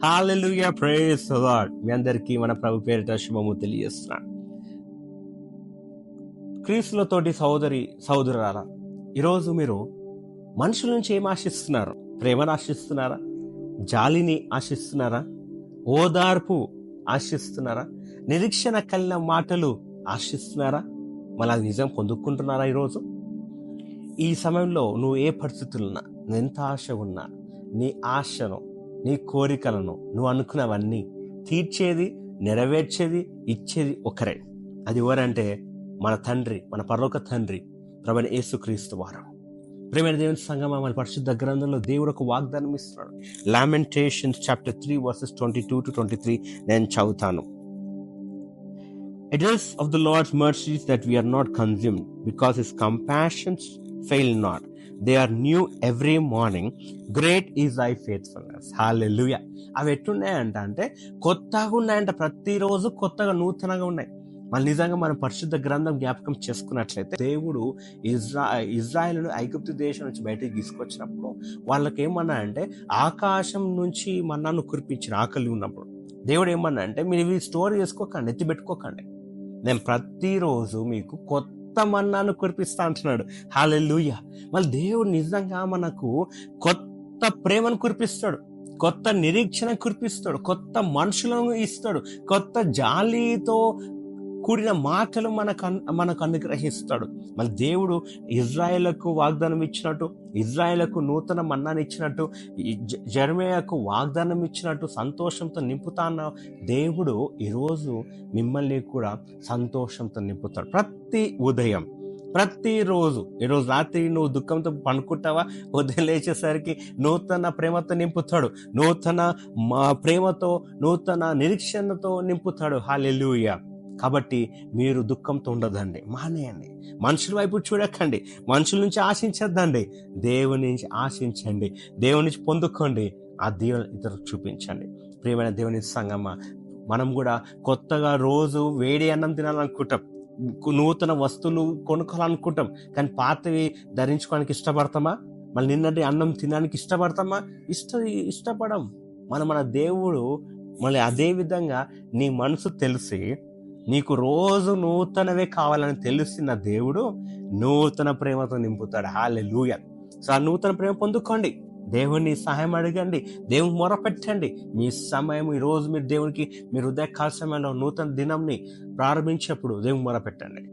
Hallelujah, praise the Lord. మీ అందరికీ మన ప్రభు పేరిట శుభము తెలియజేస్తున్నాను. క్రీస్తుల తోటి సహోదరులారా, ఈరోజు మీరు మనుషుల నుంచి ఏం ఆశిస్తున్నారు? ప్రేమను ఆశిస్తున్నారా? జాలిని ఆశిస్తున్నారా? ఓదార్పు ఆశిస్తున్నారా? నిరీక్షణ కలిగిన మాటలు ఆశిస్తున్నారా? మళ్ళీ అది నిజం పొందుకుంటున్నారా? ఈరోజు ఈ సమయంలో నువ్వు ఏ పరిస్థితులున్నా, నువ్వు ఎంత ఆశ ఉన్నా, నీ ఆశను, నీ కోరికలను, నువ్వు అనుకున్నవన్నీ తీర్చేది, నెరవేర్చేది, ఇచ్చేది ఒకరే. అది ఎవరంటే మన తండ్రి, మన పరలోక తండ్రి ప్రభువైన యేసుక్రీస్తు వారు. ప్రియమైన దేవుని సంగమా, మన పరిశుద్ధ గ్రంథంలో దేవుడు ఒక వాగ్దానం ఇస్తున్నాడు. లామెంటేషన్స్ చాప్టర్ 3 verses 22 to 23 నేను చదువుతాను. It is of the Lord's mercies that we are not consumed, because his compassions fail not. They are new every morning. Great is thy faithfulness. Hallelujah. అవి ఎట్టున్నాయంట అంటే కొత్తగా ఉన్నాయంట. ప్రతిరోజు కొత్తగా నూతనంగా ఉన్నాయి. మళ్ళీ నిజంగా మనం పరిశుద్ధ గ్రంథం జ్ఞాపకం చేసుకున్నట్లయితే దేవుడు ఇజ్రాయేలును ఐగుప్తు దేశం నుంచి బయటకు తీసుకొచ్చినప్పుడు వాళ్ళకి ఏమన్నా అంటే ఆకాశం నుంచి మన్నాను కురిపించిన ఆకలి ఉన్నప్పుడు దేవుడు ఏమన్నా అంటే మీరు ఇవి స్టోర్ చేసుకోకండి, ఎత్తిపెట్టుకోకండి, నేను ప్రతిరోజు మీకు కొత్త మన్నాను కురిపిస్తా అంటున్నాడు. హల్లెలూయా. మళ్ళీ దేవుడు నిజంగా మనకు కొత్త ప్రేమను కురిపిస్తాడు, కొత్త నిరీక్షణ కురిపిస్తాడు, కొత్త మనుషులను ఇస్తాడు, కొత్త జాలితో కూడిన మాటలు మనకు అనుగ్రహిస్తాడు. మళ్ళీ దేవుడు ఇజ్రాయేలుకు వాగ్దానం ఇచ్చినట్టు, ఇజ్రాయేలుకు నూతన మన్నాను ఇచ్చినట్టు, జెరమయాకు వాగ్దానం ఇచ్చినట్టు సంతోషంతో నింపుతాన్న దేవుడు ఈరోజు మిమ్మల్ని కూడా సంతోషంతో నింపుతాడు. ప్రతి ఉదయం, ప్రతిరోజు. ఈరోజు రాత్రి నువ్వు దుఃఖంతో పనుకుంటావా, ఉదయం లేచేసరికి నూతన ప్రేమతో నింపుతాడు, నూతన ప్రేమతో, నూతన నిరీక్షణతో నింపుతాడు. హల్లెలూయా. కాబట్టి మీరు దుఃఖంతో ఉండదండి, మానేయండి. మనుషుల వైపు చూడకండి, మనుషుల నుంచి ఆశించద్దండి, దేవుని నుంచి ఆశించండి, దేవుని నుంచి పొందుకోండి, ఆ దేవుని ఇతరులకు చూపించండి. ప్రియమైన దేవుని సంగమా, మనం కూడా కొత్తగా రోజు వేడి అన్నం తినాలనుకుంటాం, నూతన వస్తువులు కొనుక్కోవాలనుకుంటాం, కానీ పాతవి ధరించుకోవడానికి ఇష్టపడతామా? మళ్ళీ నిన్నటి అన్నం తినడానికి ఇష్టపడతామా? ఇష్టపడం. మన దేవుడు మళ్ళీ అదే విధంగా నీ మనసు తెలిసి నీకు రోజు నూతనవే కావాలని తెలిసిన దేవుడు నూతన ప్రేమతో నింపుతాడు. హల్లెలూయా. సో ఆ నూతన ప్రేమ పొందుకోండి, దేవుని సహాయం అడగండి, దేవునికి మొరపెట్టండి. మీ సమయం ఈరోజు మీరు దేవునికి, మీరు ఉదయకాల సమయంలో నూతన దినంని ప్రారంభించేప్పుడు దేవునికి మొరపెట్టండి.